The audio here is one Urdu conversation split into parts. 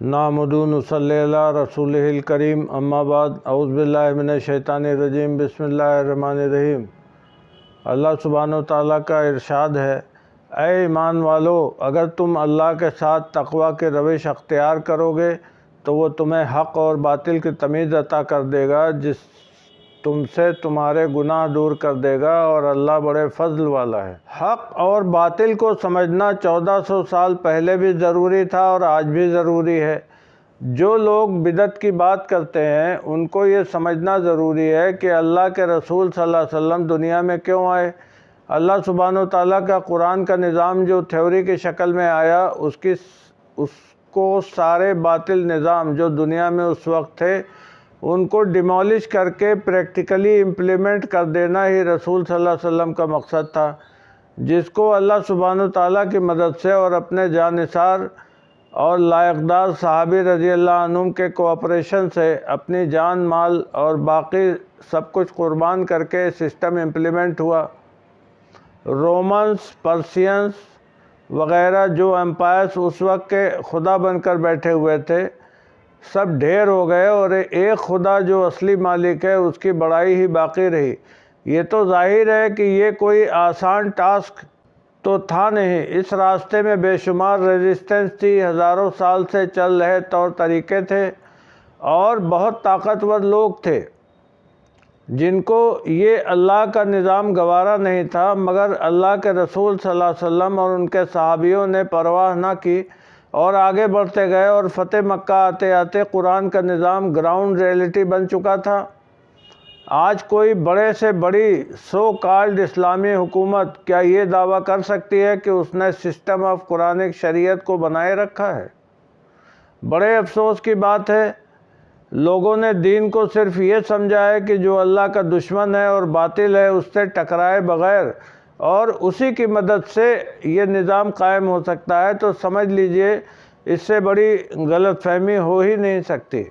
نحمدہ ونصلی علی رسولہ الکریم اما بعد اعوذ باللہ من الشیطان الرجیم بسم اللہ الرحمن الرحیم۔ اللہ سبحانہ و تعالیٰ کا ارشاد ہے، اے ایمان والو، اگر تم اللہ کے ساتھ تقوی کے روش اختیار کرو گے تو وہ تمہیں حق اور باطل کی تمیز عطا کر دے گا، جس تم سے تمہارے گناہ دور کر دے گا، اور اللہ بڑے فضل والا ہے۔ حق اور باطل کو سمجھنا 1400 سال پہلے بھی ضروری تھا اور آج بھی ضروری ہے۔ جو لوگ بدعت کی بات کرتے ہیں ان کو یہ سمجھنا ضروری ہے کہ اللہ کے رسول صلی اللہ علیہ وسلم دنیا میں کیوں آئے۔ اللہ سبحانہ و تعالیٰ کا قرآن کا نظام جو تھیوری کی شکل میں آیا، اس کو سارے باطل نظام جو دنیا میں اس وقت تھے ان کو ڈیمولش کر کے پریکٹیکلی امپلیمنٹ کر دینا ہی رسول صلی اللہ علیہ وسلم کا مقصد تھا، جس کو اللہ سبحانہ و تعالیٰ کی مدد سے اور اپنے جانثار اور لائقدار صحابی رضی اللہ عنہم کے کوآپریشن سے اپنی جان، مال اور باقی سب کچھ قربان کر کے سسٹم امپلیمنٹ ہوا۔ رومنز، پرشینز وغیرہ جو امپائرز اس وقت کے خدا بن کر بیٹھے ہوئے تھے، سب ڈھیر ہو گئے اور ایک خدا جو اصلی مالک ہے اس کی بڑائی ہی باقی رہی۔ یہ تو ظاہر ہے کہ یہ کوئی آسان ٹاسک تو تھا نہیں، اس راستے میں بے شمار ریزسٹنس تھی، ہزاروں سال سے چل رہے طور طریقے تھے اور بہت طاقتور لوگ تھے جن کو یہ اللہ کا نظام گوارا نہیں تھا، مگر اللہ کے رسول صلی اللہ علیہ وسلم اور ان کے صحابیوں نے پرواہ نہ کی اور آگے بڑھتے گئے، اور فتح مکہ آتے آتے قرآن کا نظام گراؤنڈ ریئلٹی بن چکا تھا۔ آج کوئی بڑے سے بڑی سو کالڈ اسلامی حکومت کیا یہ دعویٰ کر سکتی ہے کہ اس نے سسٹم آف قرآنک شریعت کو بنائے رکھا ہے؟ بڑے افسوس کی بات ہے، لوگوں نے دین کو صرف یہ سمجھا ہے کہ جو اللہ کا دشمن ہے اور باطل ہے اس سے ٹکرائے بغیر اور اسی کی مدد سے یہ نظام قائم ہو سکتا ہے، تو سمجھ لیجئے اس سے بڑی غلط فہمی ہو ہی نہیں سکتی۔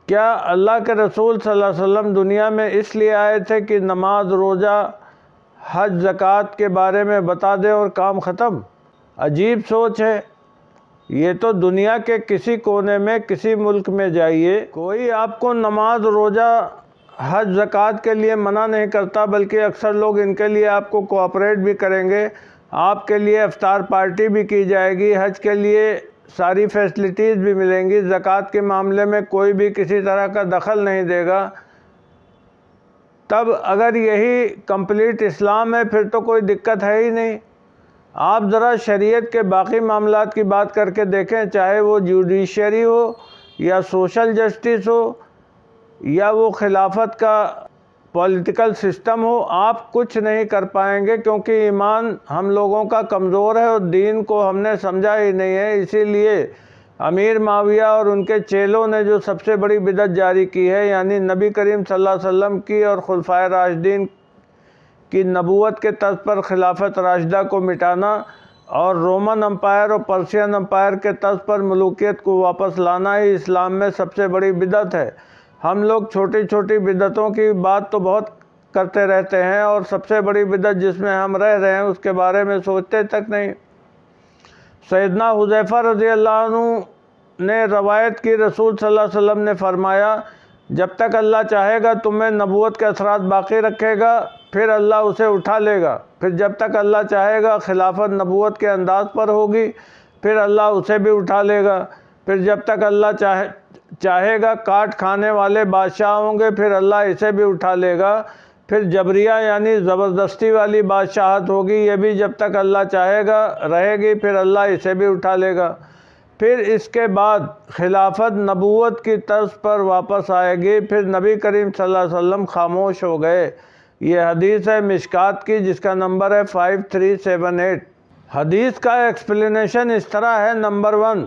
کیا اللہ کے رسول صلی اللہ علیہ وسلم دنیا میں اس لیے آئے تھے کہ نماز، روزہ، حج، زکوٰۃ کے بارے میں بتا دیں اور کام ختم؟ عجیب سوچ ہے۔ یہ تو دنیا کے کسی کونے میں کسی ملک میں جائیے، کوئی آپ کو نماز، روزہ، حج، زکوٰۃ کے لیے منع نہیں کرتا، بلکہ اکثر لوگ ان کے لیے آپ کو کوآپریٹ بھی کریں گے، آپ کے لیے افطار پارٹی بھی کی جائے گی، حج کے لیے ساری فیسلٹیز بھی ملیں گی، زکوٰۃ کے معاملے میں کوئی بھی کسی طرح کا دخل نہیں دے گا۔ تب اگر یہی کمپلیٹ اسلام ہے پھر تو کوئی دقت ہے ہی نہیں۔ آپ ذرا شریعت کے باقی معاملات کی بات کر کے دیکھیں، چاہے وہ جوڈیشری ہو یا سوشل جسٹس ہو یا وہ خلافت کا پولیٹیکل سسٹم ہو، آپ کچھ نہیں کر پائیں گے، کیونکہ ایمان ہم لوگوں کا کمزور ہے اور دین کو ہم نے سمجھا ہی نہیں ہے۔ اسی لیے امیر معاویہ اور ان کے چیلوں نے جو سب سے بڑی بدعت جاری کی ہے، یعنی نبی کریم صلی اللہ علیہ وسلم کی اور خلفائے راشدین کی نبوت کے طرز پر خلافت راشدہ کو مٹانا اور رومن امپائر اور پرشین امپائر کے طرز پر ملوکیت کو واپس لانا ہی اسلام میں سب سے بڑی بدعت ہے۔ ہم لوگ چھوٹی چھوٹی بدعتوں کی بات تو بہت کرتے رہتے ہیں، اور سب سے بڑی بدعت جس میں ہم رہ رہے ہیں اس کے بارے میں سوچتے تک نہیں۔ سیدنا حذیفہ رضی اللہ عنہ نے روایت کی، رسول صلی اللہ علیہ وسلم نے فرمایا، جب تک اللہ چاہے گا تمہیں نبوت کے اثرات باقی رکھے گا، پھر اللہ اسے اٹھا لے گا، پھر جب تک اللہ چاہے گا خلافت نبوت کے انداز پر ہوگی، پھر اللہ اسے بھی اٹھا لے گا، پھر جب تک اللہ چاہے گا کاٹ کھانے والے بادشاہ ہوں گے، پھر اللہ اسے بھی اٹھا لے گا، پھر جبریہ یعنی زبردستی والی بادشاہت ہوگی، یہ بھی جب تک اللہ چاہے گا رہے گی، پھر اللہ اسے بھی اٹھا لے گا، پھر اس کے بعد خلافت نبوت کی طرز پر واپس آئے گی، پھر نبی کریم صلی اللہ علیہ وسلم خاموش ہو گئے۔ یہ حدیث ہے مشکات کی، جس کا نمبر ہے 5378۔ حدیث کا ایکسپلینیشن اس طرح ہے: نمبر 1،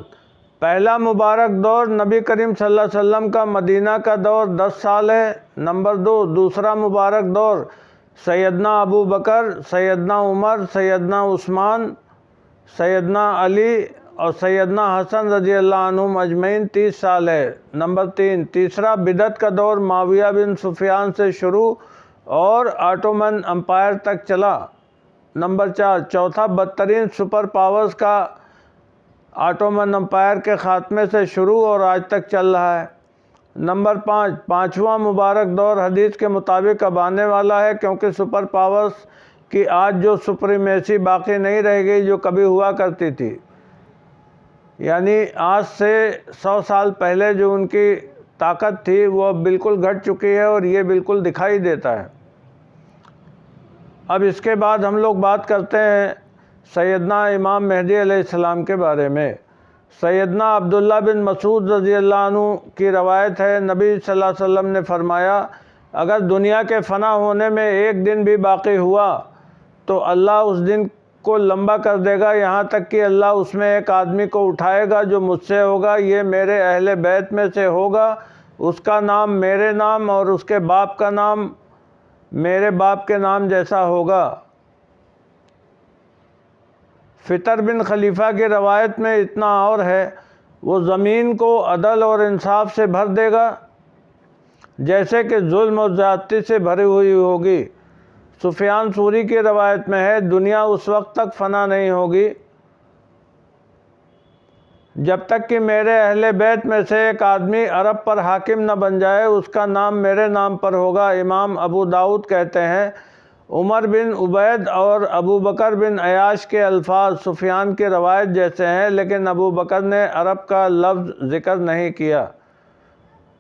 پہلا مبارک دور نبی کریم صلی اللہ علیہ وسلم کا مدینہ کا دور 10 سال ہے۔ نمبر 2، دوسرا مبارک دور سیدنا ابو بکر، سیدنا عمر، سیدنا عثمان، سیدنا علی اور سیدنا حسن رضی اللہ عنہم اجمعین 30 سال ہے۔ نمبر 3، تیسرا بدعت کا دور معاویہ بن سفیان سے شروع اور آٹومن امپائر تک چلا۔ نمبر 4، چوتھا بدترین سپر پاورز کا آٹومن امپائر کے خاتمے سے شروع اور آج تک چل رہا ہے۔ نمبر 5، پانچواں مبارک دور حدیث کے مطابق اب آنے والا ہے، کیونکہ سپر پاورز کی آج جو سپریمیسی باقی نہیں رہ گئی جو کبھی ہوا کرتی تھی، یعنی آج سے 100 سال پہلے جو ان کی طاقت تھی وہ اب بالکل گھٹ چکی ہے، اور یہ بالکل دکھائی دیتا ہے۔ اب اس کے بعد ہم لوگ بات کرتے ہیں سیدنا امام مہدی علیہ السلام کے بارے میں۔ سیدنا عبداللہ بن مسعود رضی اللہ عنہ کی روایت ہے، نبی صلی اللہ علیہ وسلم نے فرمایا، اگر دنیا کے فنا ہونے میں ایک دن بھی باقی ہوا تو اللہ اس دن کو لمبا کر دے گا، یہاں تک کہ اللہ اس میں ایک آدمی کو اٹھائے گا جو مجھ سے ہوگا، یہ میرے اہل بیت میں سے ہوگا، اس کا نام میرے نام اور اس کے باپ کا نام میرے باپ کے نام جیسا ہوگا۔ فطر بن خلیفہ کی روایت میں اتنا اور ہے، وہ زمین کو عدل اور انصاف سے بھر دے گا جیسے کہ ظلم اور زیادتی سے بھری ہوئی ہوگی۔ سفیان ثوری کی روایت میں ہے، دنیا اس وقت تک فنا نہیں ہوگی جب تک کہ میرے اہل بیت میں سے ایک آدمی عرب پر حاکم نہ بن جائے، اس کا نام میرے نام پر ہوگا۔ امام ابو داؤد کہتے ہیں، عمر بن عبید اور ابو بکر بن عیاش کے الفاظ سفیان کی روایت جیسے ہیں، لیکن ابو بکر نے عرب کا لفظ ذکر نہیں کیا۔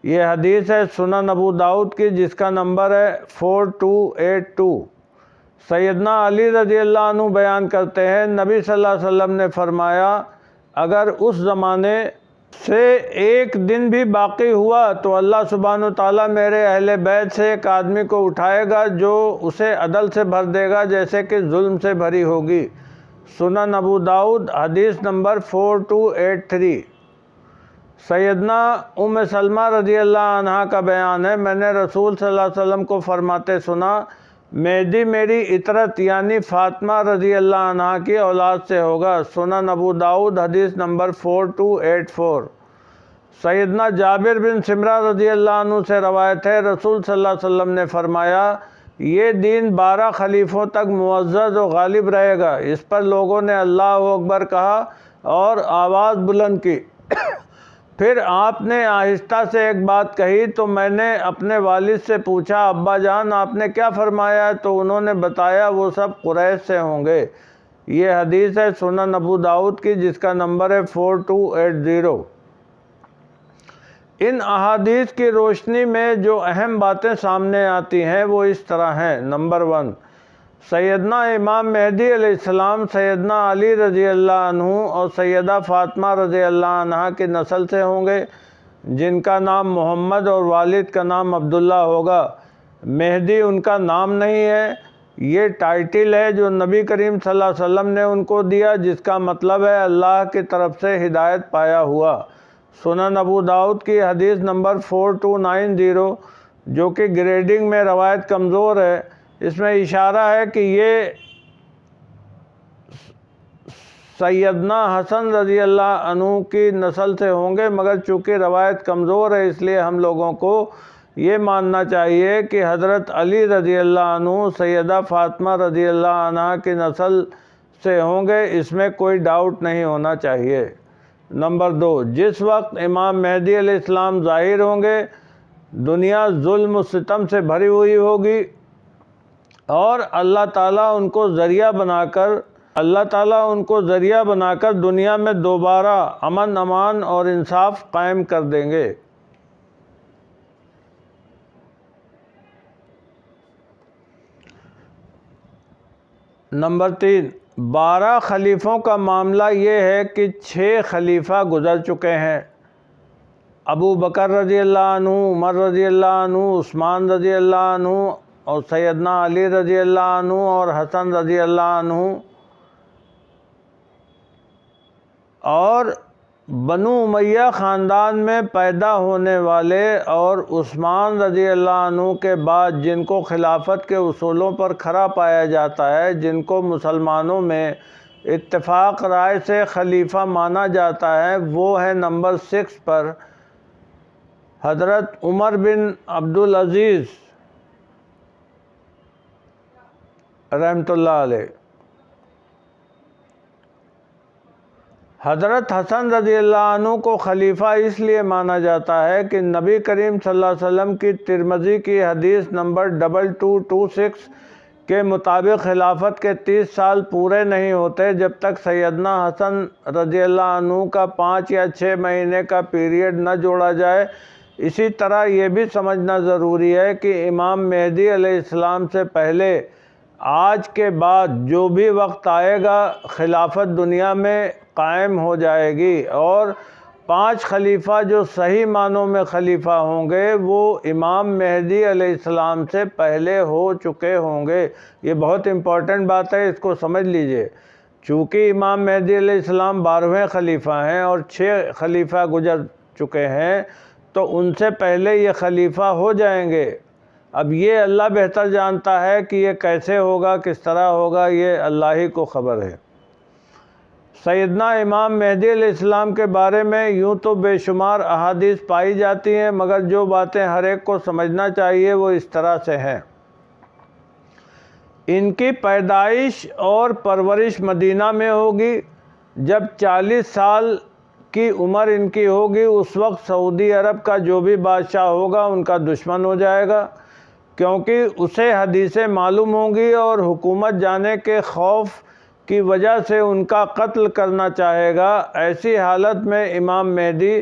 یہ حدیث ہے سنن ابو داؤد کی، جس کا نمبر ہے 4282۔ سیدنا علی رضی اللہ عنہ بیان کرتے ہیں، نبی صلی اللہ علیہ وسلم نے فرمایا، اگر اس زمانے سے ایک دن بھی باقی ہوا تو اللہ سبحانہ وتعالیٰ میرے اہل بیت سے ایک آدمی کو اٹھائے گا جو اسے عدل سے بھر دے گا جیسے کہ ظلم سے بھری ہوگی۔ سنن ابو داؤد حدیث نمبر 4283۔ سیدنا ام سلمہ رضی اللہ عنہا کا بیان ہے، میں نے رسول صلی اللہ علیہ وسلم کو فرماتے سنا، مہدی میری اطرت یعنی فاطمہ رضی اللہ عنہا کی اولاد سے ہوگا۔ سنن ابو داؤد حدیث نمبر 4284۔ سیدنا جابر بن سمرہ رضی اللہ عنہ سے روایت ہے، رسول صلی اللہ علیہ وسلم نے فرمایا، یہ دین 12 خلیفوں تک معزز و غالب رہے گا۔ اس پر لوگوں نے اللہ اکبر کہا اور آواز بلند کی۔ پھر آپ نے آہستہ سے ایک بات کہی تو میں نے اپنے والد سے پوچھا، ابا جان آپ نے کیا فرمایا؟ تو انہوں نے بتایا، وہ سب قریش سے ہوں گے۔ یہ حدیث ہے سنن ابو داؤد کی، جس کا نمبر ہے 4280۔ ان احادیث کی روشنی میں جو اہم باتیں سامنے آتی ہیں وہ اس طرح ہیں۔ نمبر 1، سیدنا امام مہدی علیہ السلام سیدنا علی رضی اللہ عنہ اور سیدہ فاطمہ رضی اللہ عنہا کی نسل سے ہوں گے، جن کا نام محمد اور والد کا نام عبداللہ ہوگا۔ مہدی ان کا نام نہیں ہے، یہ ٹائٹل ہے جو نبی کریم صلی اللہ علیہ وسلم نے ان کو دیا، جس کا مطلب ہے اللہ کی طرف سے ہدایت پایا ہوا۔ سنن ابو داؤد کی حدیث نمبر 4290، جو کہ گریڈنگ میں روایت کمزور ہے، اس میں اشارہ ہے کہ یہ سیدنا حسن رضی اللہ عنہ کی نسل سے ہوں گے، مگر چونکہ روایت کمزور ہے اس لیے ہم لوگوں کو یہ ماننا چاہیے کہ حضرت علی رضی اللہ عنہ سیدہ فاطمہ رضی اللہ عنہ کی نسل سے ہوں گے، اس میں کوئی ڈاؤٹ نہیں ہونا چاہیے۔ نمبر 2، جس وقت امام مہدی علیہ السلام ظاہر ہوں گے، دنیا ظلم و ستم سے بھری ہوئی ہوگی اور اللہ تعالیٰ ان کو ذریعہ بنا کر دنیا میں دوبارہ امن امان اور انصاف قائم کر دیں گے۔ نمبر 3، 12 خلیفوں کا معاملہ یہ ہے کہ 6 خلیفہ گزر چکے ہیں، ابو بکر رضی اللہ عنہ، عمر رضی اللہ عنہ، عثمان رضی اللہ عنہ اور سیدنا علی رضی اللہ عنہ اور حسن رضی اللہ عنہ، اور بنو امیہ خاندان میں پیدا ہونے والے اور عثمان رضی اللہ عنہ کے بعد جن کو خلافت کے اصولوں پر کھرا پایا جاتا ہے، جن کو مسلمانوں میں اتفاق رائے سے خلیفہ مانا جاتا ہے، وہ ہے نمبر 6 پر حضرت عمر بن عبدالعزیز رحمۃ اللہ علیہ۔ حضرت حسن رضی اللہ عنہ کو خلیفہ اس لیے مانا جاتا ہے کہ نبی کریم صلی اللہ علیہ وسلم کی ترمذی کی حدیث نمبر 2226 کے مطابق خلافت کے 30 سال پورے نہیں ہوتے جب تک سیدنا حسن رضی اللہ عنہ کا 5 یا 6 مہینے کا پیریڈ نہ جوڑا جائے۔ اسی طرح یہ بھی سمجھنا ضروری ہے کہ امام مہدی علیہ السلام سے پہلے آج کے بعد جو بھی وقت آئے گا خلافت دنیا میں قائم ہو جائے گی، اور 5 خلیفہ جو صحیح معنوں میں خلیفہ ہوں گے وہ امام مہدی علیہ السلام سے پہلے ہو چکے ہوں گے۔ یہ بہت امپورٹنٹ بات ہے، اس کو سمجھ لیجئے۔ چونکہ امام مہدی علیہ السلام 12ویں خلیفہ ہیں اور 6 خلیفہ گزر چکے ہیں، تو ان سے پہلے یہ خلیفہ ہو جائیں گے۔ اب یہ اللہ بہتر جانتا ہے کہ یہ کیسے ہوگا، کس طرح ہوگا، یہ اللہ ہی کو خبر ہے۔ سیدنا امام مہدی علیہ السلام کے بارے میں یوں تو بے شمار احادیث پائی جاتی ہیں، مگر جو باتیں ہر ایک کو سمجھنا چاہیے وہ اس طرح سے ہیں۔ ان کی پیدائش اور پرورش مدینہ میں ہوگی۔ جب 40 سال کی عمر ان کی ہوگی اس وقت سعودی عرب کا جو بھی بادشاہ ہوگا ان کا دشمن ہو جائے گا، کیونکہ اسے حدیثیں معلوم ہوں گی اور حکومت جانے کے خوف کی وجہ سے ان کا قتل کرنا چاہے گا۔ ایسی حالت میں امام مہدی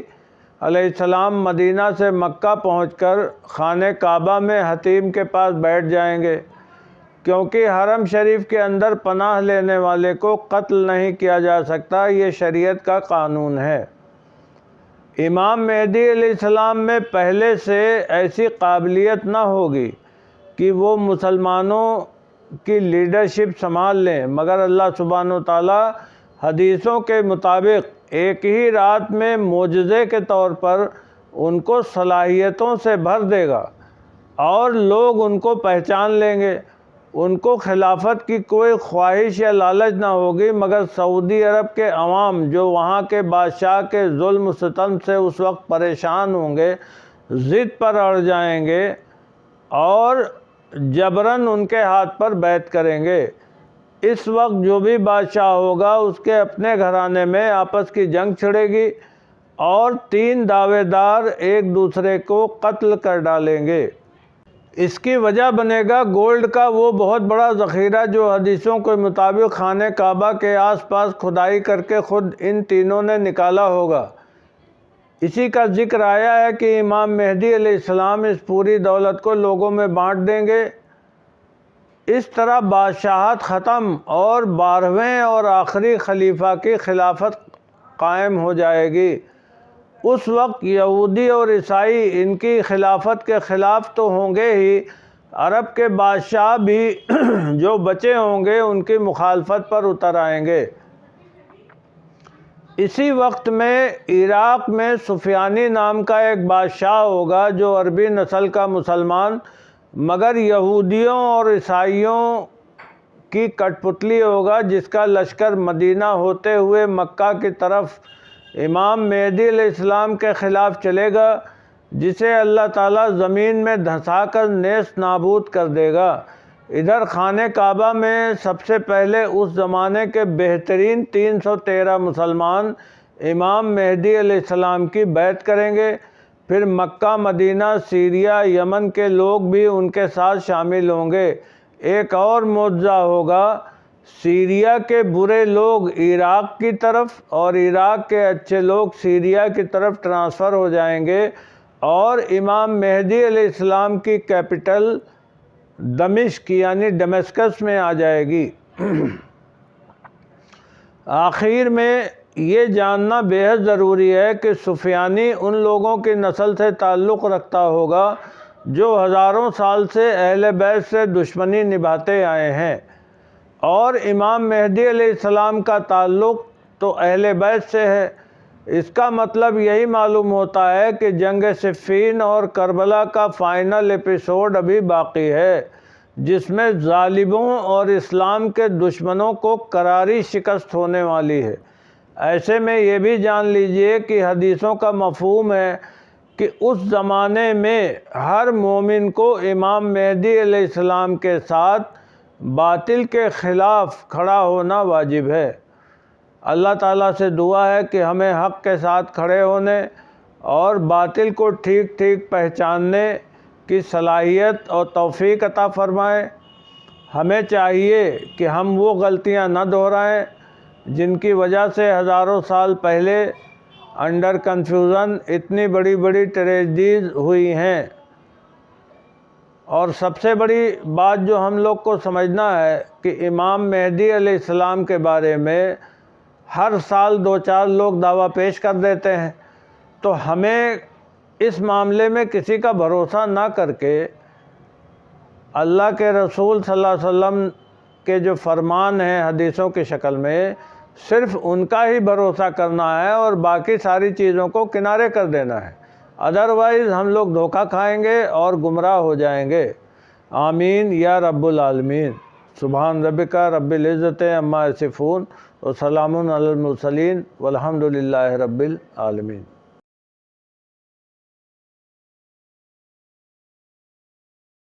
علیہ السلام مدینہ سے مکہ پہنچ کر خانہ کعبہ میں حتیم کے پاس بیٹھ جائیں گے، کیونکہ حرم شریف کے اندر پناہ لینے والے کو قتل نہیں کیا جا سکتا، یہ شریعت کا قانون ہے۔ امام مہدی علیہ السلام میں پہلے سے ایسی قابلیت نہ ہوگی کہ وہ مسلمانوں کی لیڈرشپ سنبھال لیں، مگر اللہ سبحانہ وتعالی حدیثوں کے مطابق ایک ہی رات میں معجزے کے طور پر ان کو صلاحیتوں سے بھر دے گا اور لوگ ان کو پہچان لیں گے۔ ان کو خلافت کی کوئی خواہش یا لالچ نہ ہوگی، مگر سعودی عرب کے عوام جو وہاں کے بادشاہ کے ظلم و ستم سے اس وقت پریشان ہوں گے، ضد پر اڑ جائیں گے اور جبراً ان کے ہاتھ پر بیعت کریں گے۔ اس وقت جو بھی بادشاہ ہوگا اس کے اپنے گھرانے میں آپس کی جنگ چھڑے گی اور 3 دعوے دار ایک دوسرے کو قتل کر ڈالیں گے۔ اس کی وجہ بنے گا گولڈ کا وہ بہت بڑا ذخیرہ جو حدیثوں کے مطابق خانہ کعبہ کے آس پاس کھدائی کر کے خود ان تینوں نے نکالا ہوگا۔ اسی کا ذکر آیا ہے کہ امام مہدی علیہ السلام اس پوری دولت کو لوگوں میں بانٹ دیں گے۔ اس طرح بادشاہت ختم اور 12ویں اور آخری خلیفہ کی خلافت قائم ہو جائے گی۔ اس وقت یہودی اور عیسائی ان کی خلافت کے خلاف تو ہوں گے ہی، عرب کے بادشاہ بھی جو بچے ہوں گے ان کی مخالفت پر اتر آئیں گے۔ اسی وقت میں عراق میں سفیانی نام کا ایک بادشاہ ہوگا جو عربی نسل کا مسلمان مگر یہودیوں اور عیسائیوں کی کٹ پتلی ہوگا، جس کا لشکر مدینہ ہوتے ہوئے مکہ کی طرف امام مہدی علیہ السلام کے خلاف چلے گا، جسے اللہ تعالیٰ زمین میں دھنسا کر نیست نابود کر دے گا۔ ادھر خانہ کعبہ میں سب سے پہلے اس زمانے کے بہترین 313 مسلمان امام مہدی علیہ السلام کی بیعت کریں گے، پھر مکہ، مدینہ، سیریا، یمن کے لوگ بھی ان کے ساتھ شامل ہوں گے۔ ایک اور معجزہ ہوگا، سیریا کے برے لوگ عراق کی طرف اور عراق کے اچھے لوگ سیریا کی طرف ٹرانسفر ہو جائیں گے اور امام مہدی علیہ السلام کی کیپٹل دمشق یعنی ڈمسکس میں آ جائے گی۔ آخر میں یہ جاننا بے حد ضروری ہے کہ سفیانی ان لوگوں کی نسل سے تعلق رکھتا ہوگا جو ہزاروں سال سے اہل بیت سے دشمنی نبھاتے آئے ہیں، اور امام مہدی علیہ السلام کا تعلق تو اہل بیت سے ہے۔ اس کا مطلب یہی معلوم ہوتا ہے کہ جنگ صفین اور کربلا کا فائنل ایپیسوڈ ابھی باقی ہے، جس میں ظالموں اور اسلام کے دشمنوں کو کراری شکست ہونے والی ہے۔ ایسے میں یہ بھی جان لیجئے کہ حدیثوں کا مفہوم ہے کہ اس زمانے میں ہر مومن کو امام مہدی علیہ السلام کے ساتھ باطل کے خلاف کھڑا ہونا واجب ہے۔ اللہ تعالیٰ سے دعا ہے کہ ہمیں حق کے ساتھ کھڑے ہونے اور باطل کو ٹھیک ٹھیک پہچاننے کی صلاحیت اور توفیق عطا فرمائے۔ ہمیں چاہیے کہ ہم وہ غلطیاں نہ دہرائیں جن کی وجہ سے ہزاروں سال پہلے انڈر کنفیوژن اتنی بڑی بڑی ٹریجڈیز ہوئی ہیں۔ اور سب سے بڑی بات جو ہم لوگ کو سمجھنا ہے کہ امام مہدی علیہ السلام کے بارے میں ہر سال 2-4 لوگ دعویٰ پیش کر دیتے ہیں، تو ہمیں اس معاملے میں کسی کا بھروسہ نہ کر کے اللہ کے رسول صلی اللہ علیہ وسلم کے جو فرمان ہیں حدیثوں کی شکل میں، صرف ان کا ہی بھروسہ کرنا ہے اور باقی ساری چیزوں کو کنارے کر دینا ہے، ادروائز ہم لوگ دھوکہ کھائیں گے اور گمراہ ہو جائیں گے۔ آمین یا رب العالمین۔ سبحان ربک رب العزت عما یصفون وسلام علی المرسلین والحمد للہ رب العالمین۔